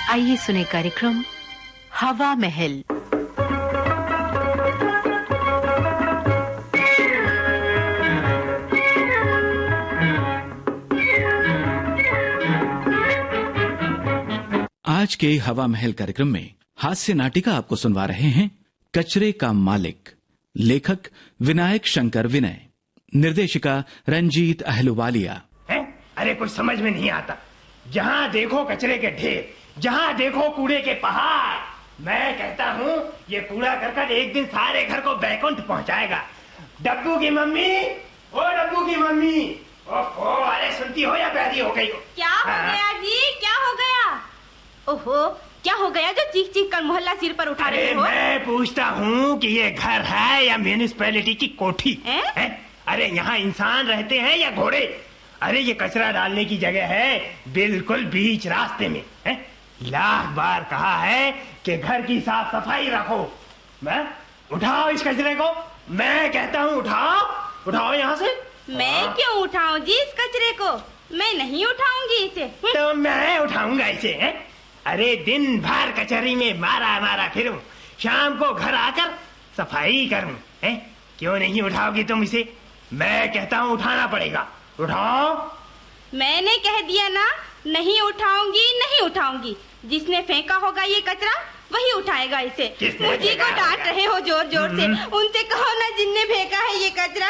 आइए सुने कार्यक्रम हवा महल। आज के हवा महल कार्यक्रम में हास्य नाटिका आपको सुनवा रहे हैं कचरे का मालिक। लेखक विनायक शंकर विनय, निर्देशिका रंजीत अहलुवालिया। अरे कुछ समझ में नहीं आता। जहाँ देखो कचरे के ढेर, जहाँ देखो कूड़े के पहाड़। मैं कहता हूँ ये कूड़ा करकट एक दिन सारे घर को बैकुंठ पहुँचाएगा। डब्बू की मम्मी, ओ डब्बू की मम्मी, ओहो, अरे सुनती हो या पैदी हो गई हो? क्या हो गया जी, क्या हो गया? ओहो, क्या हो गया जो चीख चीख कर मोहल्ला सिर पर उठा रहे हो? मैं पूछता हूँ कि ये घर है या म्यूनिसिपैलिटी की कोठी है? अरे यहाँ इंसान रहते हैं या घोड़े? अरे ये कचरा डालने की जगह है बिल्कुल बीच रास्ते में है। लाख बार कहा है कि घर की साफ सफाई रखो। मैं उठाओ इस कचरे को, मैं कहता हूँ उठाओ, उठाओ यहाँ से। मैं क्यों उठाऊं जी इस कचरे को? मैं नहीं उठाऊंगी इसे। तो मैं उठाऊंगा इसे है? अरे दिन भर कचहरी में मारा मारा फिरूं, शाम को घर आकर सफाई करूं है? क्यों नहीं उठाओगी तुम इसे? मैं कहता हूँ उठाना पड़ेगा, उठाओ। मैंने कह दिया ना, नहीं उठाऊंगी, नहीं उठाऊंगी। जिसने फेंका होगा ये कचरा वही उठाएगा इसे। मुझे को डांट रहे हो जोर जोर से, उनसे कहो ना जिनने फेंका है ये कचरा।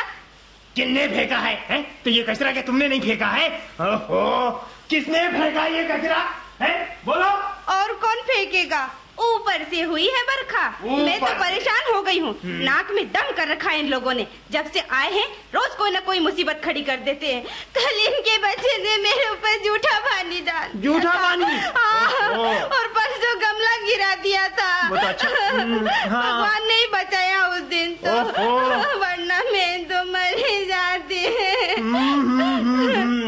किसने फेंका है? तो ये कचरा क्या तुमने नहीं फेंका है? ओहो, किसने फेंका ये कचरा है? बोलो। और कौन फेंकेगा? ऊपर से हुई है बरखा। मैं तो परेशान हो गई हूँ। नाक में दम कर रखा है इन लोगों ने। जब से आए हैं रोज कोई न कोई मुसीबत खड़ी कर देते हैं। कल इनके बच्चे ने मेरे ऊपर जूठा पानी डाल। जूठा पानी? और परसों गमला गिरा दिया था। भगवान ने ही बचाया उस दिन तो, वरना मैं तो मर ही जाती।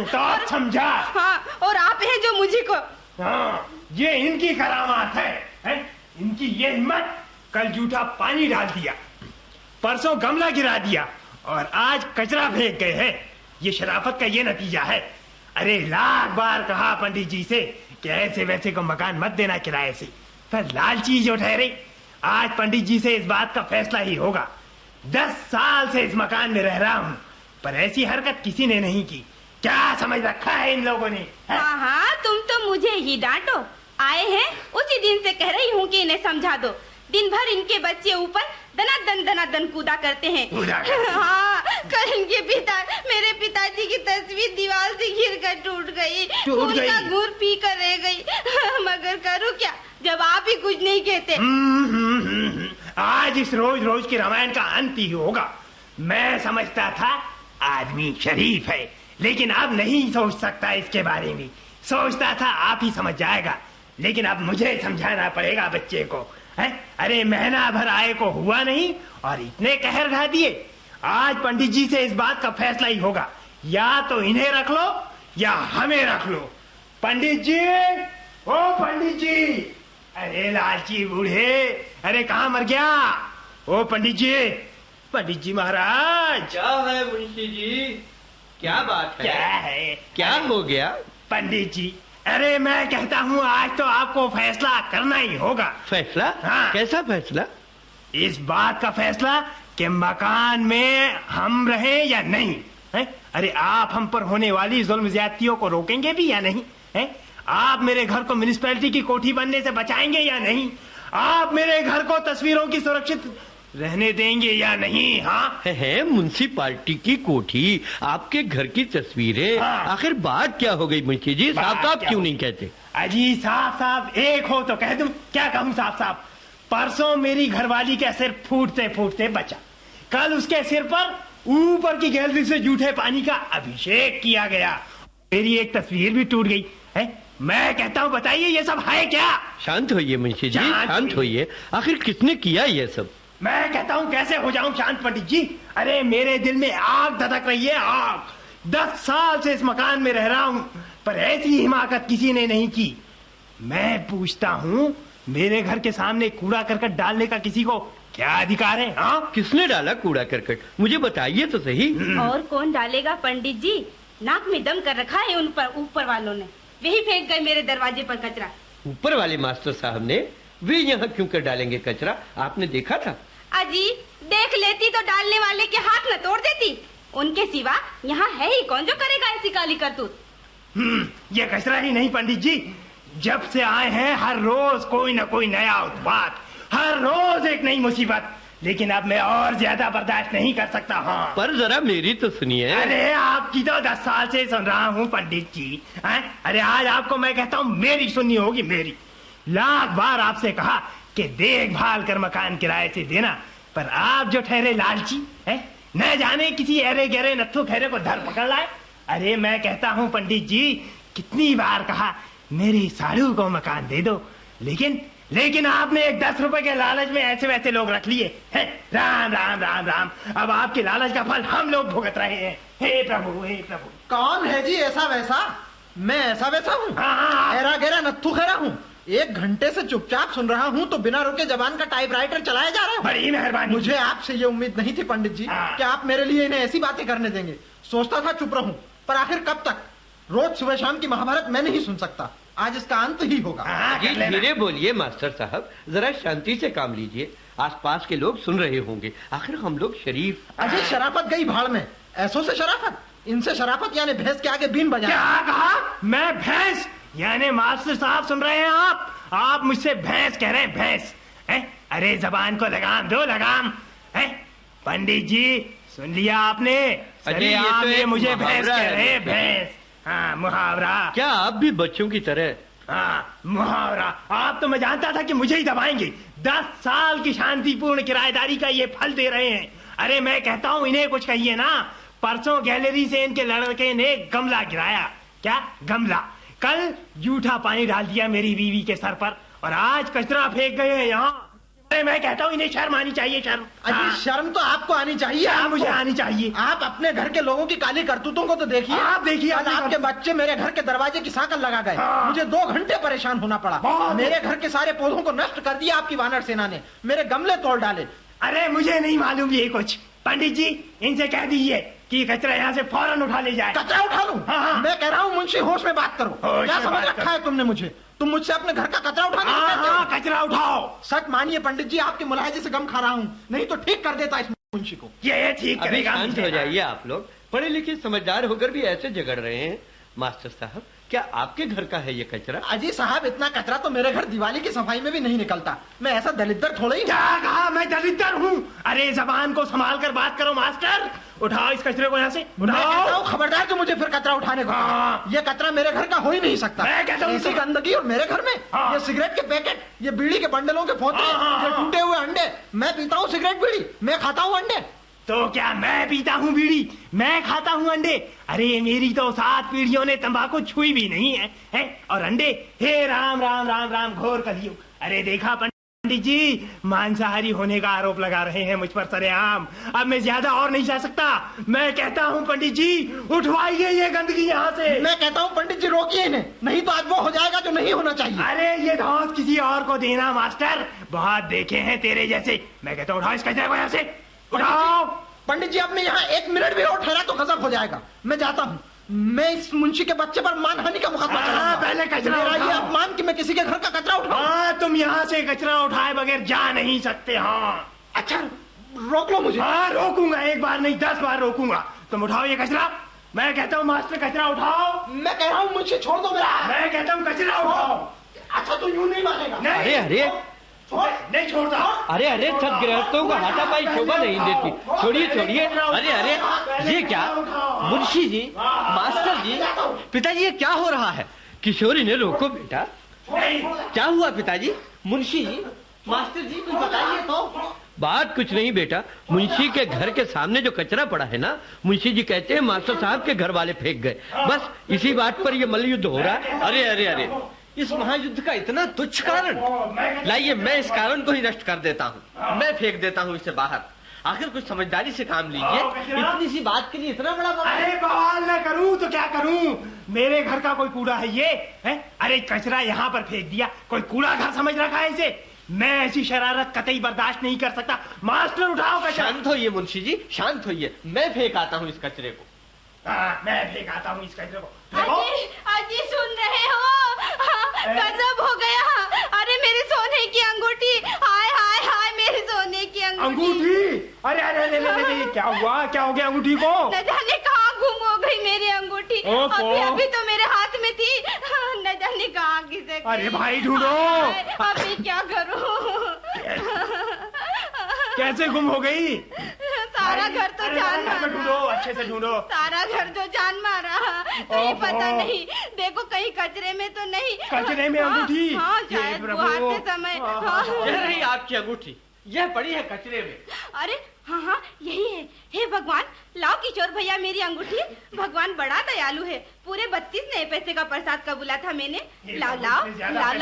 तो आप समझा? हाँ, और आप हैं जो मुझे को। हाँ, ये इनकी करामात है? इनकी ये हिम्मत। कल जूठा पानी डाल दिया, परसों गमला गिरा दिया और आज कचरा फेंक गए हैं। ये शराफत का ये नतीजा है। अरे लाख बार कहा पंडित जी से कि ऐसे वैसे को मकान मत देना किराए से, पर लालची जो ठहरे। आज पंडित जी से इस बात का फैसला ही होगा। 10 साल से इस मकान में रह रहा हूँ, पर ऐसी हरकत किसी ने नहीं की। क्या समझ रखा है इन लोगों ने? हाँ, तुम तो मुझे ही डांटो। आए हैं उसी दिन से कह रही हूँ कि इन्हें समझा दो। दिन भर इनके बच्चे ऊपर दनादन कूदा करते हैं। हाँ, कल इनके मेरे पिताजी की तस्वीर दीवार से गिरकर टूट गई। उनका गुड़ पी कर रह गई। मगर करूँ क्या जब आप ही कुछ नहीं कहते। आज इस रोज रोज की रामायण का अंत ही होगा। मैं समझता था आदमी शरीफ है, लेकिन अब नहीं सोच सकता इसके बारे में। सोचता था आप ही समझ जाएगा, लेकिन अब मुझे समझाना पड़ेगा बच्चे को है? अरे महीना भर आए को हुआ नहीं और इतने कहर ढा दिए। आज पंडित जी से इस बात का फैसला ही होगा। या तो इन्हें रख लो या हमें रख लो। पंडित जी, ओ पंडित जी, अरे लालची बूढ़े, अरे कहाँ मर गया? ओ पंडित जी महाराज। क्या है मुंशी जी, क्या बात है? क्या है? क्या हो गया? पंडित जी, अरे मैं कहता हूँ आज तो आपको फैसला करना ही होगा। फैसला? हाँ। कैसा फैसला? इस बात का फैसला कि मकान में हम रहें या नहीं है? अरे आप हम पर होने वाली जुल्म ज्यादतियों को रोकेंगे भी या नहीं है? आप मेरे घर को म्यूनिसिपैलिटी की कोठी बनने से बचाएंगे या नहीं? आप मेरे घर को तस्वीरों की सुरक्षित रहने देंगे या नहीं? हाँ है म्युनिसिपालिटी की कोठी, आपके घर की तस्वीरें। हाँ। आखिर बात क्या हो गई मुंशी जी? साफ साफ क्यों नहीं कहते? अजी साफ साफ एक हो तो कह दूं। क्या कहूं साफ साफ? परसों मेरी घरवाली का सिर फूटते फूटते बचा। कल उसके सिर पर ऊपर की गैलरी से जूठे पानी का अभिषेक किया गया। मेरी एक तस्वीर भी टूट गई है। मैं कहता हूँ बताइए ये सब है क्या? शांत होइए मुंशी जी, शांत होइए। आखिर किसने किया ये सब? मैं कहता हूँ कैसे हो जाऊं शांत पंडित जी? अरे मेरे दिल में आग धधक रही है, आग। 10 साल से इस मकान में रह रहा हूँ, पर ऐसी हिमाकत किसी ने नहीं की। मैं पूछता हूँ मेरे घर के सामने कूड़ा करकट डालने का किसी को क्या अधिकार है? हाँ, किसने डाला कूड़ा करकट? मुझे बताइए तो सही। और कौन डालेगा पंडित जी? नाक में दम कर रखा है उन पर ऊपर वालों ने। वही फेंक गए मेरे दरवाजे पर कचरा। ऊपर वाले मास्टर साहब ने वे यहाँ क्यों कर डालेंगे कचरा, आपने देखा था? अजी देख लेती तो डालने वाले के हाथ न तोड़ देती। उनके सिवा यहाँ है ही कौन जो करेगा ऐसी काली करतूत। ये कचरा ही नहीं पंडित जी, जब से आए हैं हर रोज कोई न कोई नया उत्पात, हर रोज एक नई मुसीबत। लेकिन अब मैं और ज्यादा बर्दाश्त नहीं कर सकता। हाँ पर जरा मेरी तो सुनिए। अरे आपकी तो 10 साल से सुन रहा हूँ पंडित जी। अरे आज आपको मैं कहता हूँ मेरी सुननी होगी मेरी। लाख बार आपसे कहा कि देखभाल कर मकान किराए से देना, पर आप जो ठहरे लालची है, न जाने किसी अरे गहरे नत्थु खैरे को धर पकड़ लाए। अरे मैं कहता हूँ पंडित जी, कितनी बार कहा मेरी साड़ू को मकान दे दो, लेकिन आपने एक 10 रुपए के लालच में ऐसे वैसे लोग रख लिए हैं। राम राम राम राम, अब आपके लालच का फल हम लोग भुगत रहे हैं। हे प्रभु हे प्रभु। कौन है जी ऐसा वैसा? मैं ऐसा वैसा हूँ? हाँ। ऐरा गहरा नत्थु खैरा हूँ। 1 घंटे से चुपचाप सुन रहा हूँ तो बिना रुके जबान का टाइपराइटर चलाया जा रहा है। बड़ी मेहरबानी। मुझे आपसे ये उम्मीद नहीं थी पंडित जी कि आप मेरे लिए इन्हें ऐसी बातें करने देंगे। सोचता था चुप रहूं, पर आखिर कब तक? रोज सुबह शाम की महाभारत मैं नहीं सुन सकता, आज इसका अंत ही होगा। धीरे बोलिए मास्टर साहब, जरा शांति से काम लीजिए। आसपास के लोग सुन रहे होंगे, आखिर हम लोग शरीफ। अजय शराफत गई भाड़ में, ऐसों से शराफत, इनसे शराफत यानी भैंस के आगे बीन बजा। क्या कहा? मैं भैंस? यानी मास्टर साहब सुन रहे हैं आप मुझसे भैंस कह रहे हैं? भैंस है? अरे जबान को लगाम दो, लगाम है। पंडित जी सुन लिया आपने? अरे आप ये मुझे भैंस कह रहे हैं? है। भैंस? हाँ मुहावरा। क्या आप भी बच्चों की तरह? हाँ मुहावरा। आप तो मैं जानता था कि मुझे ही दबाएंगे। 10 साल की शांतिपूर्ण किराएदारी का ये फल दे रहे हैं। अरे मैं कहता हूँ इन्हें कुछ कहिए ना। परसों गैलरी से इनके लड़के ने गमला गिराया। क्या गमला? कल जूठा पानी डाल दिया मेरी बीवी के सर पर, और आज कचरा फेंक गए हैं यहाँ। अरे मैं कहता हूँ इन्हें शर्म आनी चाहिए, शर्म। अजी शर्म तो आपको आनी चाहिए। हाँ, मुझे आनी चाहिए। आप अपने घर के लोगों की काली करतूतों को तो देखिए। आप देखिए। आज आपके बच्चे मेरे घर के दरवाजे की सांकल लगा गए। हाँ। मुझे 2 घंटे परेशान होना पड़ा। मेरे घर के सारे पौधों को नष्ट कर दिया आपकी वानर सेना ने, मेरे गमले तोड़ डाले। अरे मुझे नहीं मालूम ये कुछ। पंडित जी इनसे कह दीजिए कि कचरा यहाँ से फौरन उठा ले जाए। कचरा उठा लूं? हाँ। मैं कह रहा हूँ मुंशी होश में बात करो। क्या समझ रखा है तुमने मुझे? तुम मुझसे अपने घर का कचरा उठाने को कहते हो? कचरा उठाओ। सच मानिए पंडित जी, आपके मुलायजे से गम खा रहा हूँ, नहीं तो ठीक कर देता इस मुंशी को। ये ठीक अभी करेगा। शांत हो जाइए आप लोग। पढ़े लिखे समझदार होकर भी ऐसे झगड़ रहे हैं। मास्टर साहब क्या आपके घर का है ये कचरा? अजी साहब इतना कचरा तो मेरे घर दिवाली की सफाई में भी नहीं निकलता। मैं ऐसा दलिद्दर थोड़ा ही। क्या कहा? मैं दलिद्दर हूँ? अरे जबान को संभाल कर बात करो मास्टर। उठाओ इस कचरे को यहाँ से, उठाओ। खबरदार कि मुझे फिर कचरा उठाने को। हाँ। ये कचरा मेरे घर का हो ही नहीं सकता। मैं कहता हूँ ऐसी गंदगी और मेरे घर में। हाँ। ये सिगरेट के पैकेट, ये बीड़ी के बंडलों के फोतले, हाँ। ये टूटे हुए अंडे। मैं पीता हूँ सिगरेट बीड़ी, मैं खाता हूँ अंडे। तो क्या मैं पीता हूँ बीड़ी, मैं खाता हूँ अंडे? अरे मेरी तो 7 पीढ़ियों ने तंबाकू छुई भी नहीं है? और अंडे? हे राम राम राम राम घोर कलयुग। अरे देखा पंडित जी, मांसाहारी होने का आरोप लगा रहे हैं मुझ पर सरेआम। अब मैं ज्यादा और नहीं जा सकता। मैं कहता हूँ पंडित जी उठवाइए ये गंदगी यहाँ से। मैं कहता हूँ पंडित जी रोकिए इन्हें, नहीं तो आज वो हो जाएगा जो नहीं होना चाहिए। अरे ये धौंस किसी और को देना मास्टर, बहुत देखे हैं तेरे जैसे। मैं कहता हूँ उठाओ इस कचरे को यहाँ से, उठाओ। पंडित जी अब मैं यहाँ 1 मिनट भी और ठहरा तो गजब हो जाएगा। मैं जाता हूँ। मैं इस मुंशी के बच्चे पर मानहानि का मुकदमा चलाऊंगा। पहले कचरा मेरा ये उठाओ। अपमान कि मैं किसी के घर का कचरा उठाऊं। हाँ तुम यहाँ से कचरा उठाए बगैर जा नहीं सकते। हाँ अच्छा रोक लो मुझे। हाँ रोकूंगा, 1 बार नहीं 10 बार रोकूंगा। तुम उठाओ ये कचरा। मैं कहता हूँ मास्टर कचरा उठाओ। मैं कह रहा हूँ मुंशी छोड़ दो मेरा। मैं कहता हूँ कचरा उठाओ। अच्छा तू यूं नहीं मानेगा। अरे अरे नहीं छोड़ता। अरे अरे सब गृहस्थों को हाथापाई शोभा नहीं देती। छोड़िए छोड़िए। अरे अरे ये क्या? मुंशी जी, मास्टर जी, पिताजी ये क्या हो रहा है? किशोरी ने रोको बेटा। क्या हुआ पिताजी? मुंशी जी, मास्टर जी कुछ बताइए तो। बात कुछ नहीं बेटा, मुंशी के घर के सामने जो कचरा पड़ा है ना, मुंशी जी कहते हैं मास्टर साहब के घर वाले फेंक गए। बस इसी बात पर ये मल्लयुद्ध हो रहा है। अरे अरे अरे इस महायुद्ध का इतना तुच्छ कारण? लाइए मैं इस कारण को ही नष्ट कर देता हूँ। मैं फेंक देता हूँ इसे बाहर। आखिर कुछ समझदारी से काम लीजिए। इतनी सी बात के लिए इतना बड़ा बवाल। अरे बवाल न करूं तो क्या करूं? मेरे घर का कोई कूड़ा है ये है? अरे कचरा यहाँ पर फेंक दिया, कोई कूड़ा घर समझ रखा है इसे? मैं ऐसी शरारत कतई बर्दाश्त नहीं कर सकता। मास्टर उठाओ कचरा। शांत होइए मुंशी जी, शांत होइए। मैं फेंक आता हूँ इस कचरे को। मैं फेंक आता हूँ इस कचरे को। अजी, अजी सुन रहे हो? गजब हो गया। अरे मेरी सोने की अंगूठी, हाय हाय हाय मेरी सोने की अंगूठी। अरे अरे अरे अरे क्या हुआ, क्या हो गया अंगूठी को? न जाने कहाँ गुम हो गई मेरी अंगूठी। अभी अभी तो मेरे हाथ में थी, न जाने कहाँ किसे। अरे भाई ढूंढो। अभी क्या करूँ? कैसे गुम हो गई? सारा घर तो जान मारा। ढूंढो, अच्छे से ढूंढो। सारा घर तो जान मारा, कहीं पता नहीं। देखो कहीं कचरे में तो नहीं। कचरे में अंगूठी? हाँ, शायद बुहाते समय। यह रही आपकी अंगूठी, यह पड़ी है कचरे में। अरे हाँ हाँ यही है। हे भगवान, लाओ किशोर भैया मेरी अंगूठी। भगवान बड़ा दयालु है, पूरे 32 नए पैसे का प्रसाद कबूला था मैंने। लाओ लाओ लाओ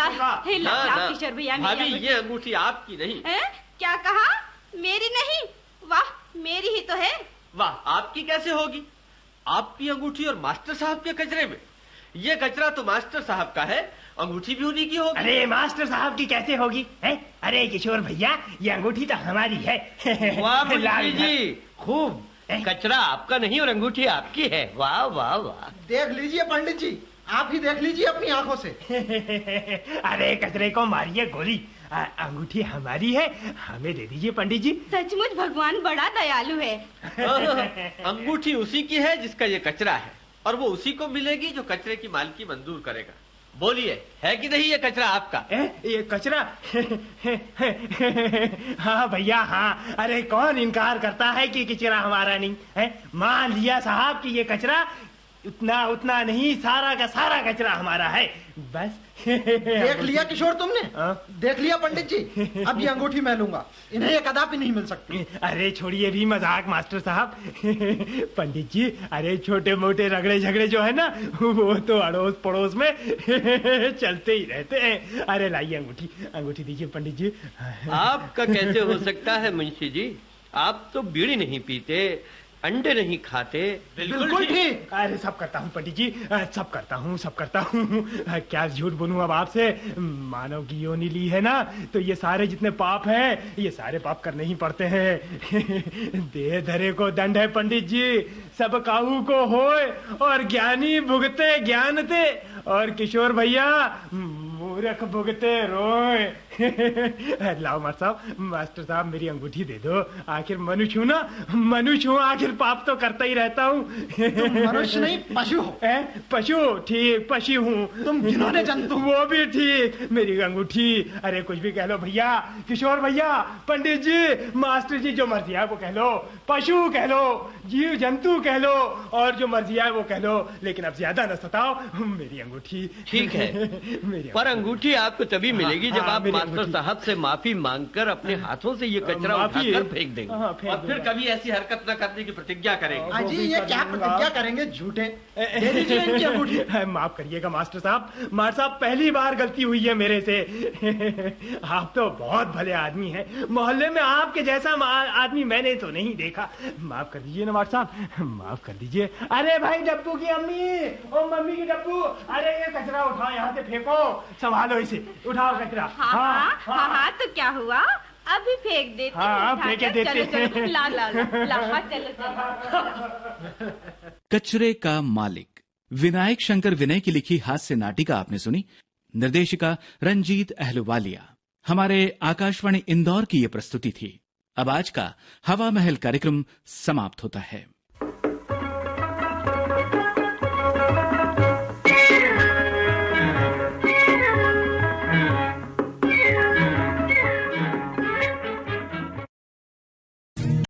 लाओ किशोर भैया भाभी, ये अंगूठी आपकी नहीं। क्या कहा? मेरी नहीं? वाह, मेरी ही तो है। वाह, आपकी कैसे होगी? आपकी अंगूठी और मास्टर साहब के कचरे में। ये कचरा तो मास्टर साहब का है, अंगूठी भी उन्हीं की होगी। अरे मास्टर साहब की कैसे होगी है? अरे किशोर भैया, ये अंगूठी तो हमारी है। वाह मुंशी जी, खूब। कचरा आपका नहीं और अंगूठी आपकी है। वाह वाह वाह। देख लीजिए पंडित जी, आप ही देख लीजिए अपनी आंखों से। अरे कचरे को मारिए गोली, अंगूठी हमारी है, हमें दे दीजिए पंडित जी। सचमुच भगवान बड़ा दयालु है। अंगूठी उसी की है जिसका ये कचरा है, और वो उसी को मिलेगी जो कचरे की मालकी मंजूर करेगा। बोलिए, है कि नहीं ये कचरा आपका? ये कचरा? हाँ भैया हाँ। अरे कौन इनकार करता है कि कचरा हमारा नहीं है? मान लिया साहब कि ये कचरा उतना नहीं, सारा का सारा कचरा हमारा है। बस देख लिया किशोर तुमने? देख लिया पंडित जी, अब ये अंगूठी मैं लूंगा, इन्हें ये कदापि नहीं मिल सकती। अरे छोड़िए भी मजाक मास्टर साहब। पंडित जी, अरे छोटे मोटे रगड़े झगड़े जो है ना, वो तो अड़ोस पड़ोस में चलते ही रहते हैं। अरे लाइए अंगूठी, अंगूठी दीजिए पंडित जी। आपका कैसे हो सकता है मुंशी जी? आप तो बीड़ी नहीं पीते, अंडे नहीं खाते। बिल्कुल ठीक। अरे सब करता हूँ पंडित जी, सब करता हूँ। क्या झूठ बोलूं अब आपसे? मानव की योनि ली है ना, तो ये सारे जितने पाप हैं, ये सारे पाप करने ही पड़ते हैं। देह धरे को दंड है पंडित जी, सब काहू को होए, और ज्ञानी भुगते ज्ञान दे, और किशोर भैया मूर्ख भुगते रोए। लाओ मास्टर साहब मेरी अंगूठी दे दो। आखिर मनुष्य हूँ ना, मनुष्य हूँ, आखिर पाप तो करता ही रहता हूँ। मनुष्य नहीं, पशु हो। पशु? ठीक, पशु हूँ। तुम जिन्होंने जंतु। वो भी ठीक, मेरी अंगूठी। अरे कुछ भी कह लो भैया, किशोर भैया, पंडित जी, मास्टर जी, जो मर्जी है वो कह लो, पशु कह लो, जीव जंतु कह लो, और जो मर्जी है वो कह लो, लेकिन अब ज्यादा न सताओ। मेरी अंगूठी। ठीक है, पर अंगूठी आपको तभी मिलेगी जब आप मास्टर साहब से माफी मांगकर अपने हाथों से ये कचरा उठाकर फेंक देंगे, और फिर कभी ऐसी हरकत न करने की प्रतिज्ञा करेंगे। अजी ये क्या प्रतिज्ञा करेंगे झूठे? दे दीजिए इनकी अंगूठी। माफ करिएगा मास्टर साहब, पहली बार गलती हुई है मेरे से। आप तो बहुत भले आदमी हैं, मोहल्ले में आपके जैसा आदमी मैंने तो नहीं देखा। माफ कर दीजिए ना मास्टर साहब, माफ कर दीजिए। अरे भाई डब्बू की अम्मी, ओ मम्मी की डब्बू, अरे ये कचरा उठाओ, यहाँ से फेंको, संभालो इसे, उठाओ कचरा। हाँ, तो क्या हुआ? अभी फेंक देते। हाँ, फेंके देते। चलो, ला, चलो। कचरे का मालिक विनायक शंकर विनय की लिखी हास्य नाटिका आपने सुनी। निर्देशिका रंजीत अहलुवालिया। हमारे आकाशवाणी इंदौर की ये प्रस्तुति थी। अब आज का हवा महल कार्यक्रम समाप्त होता है।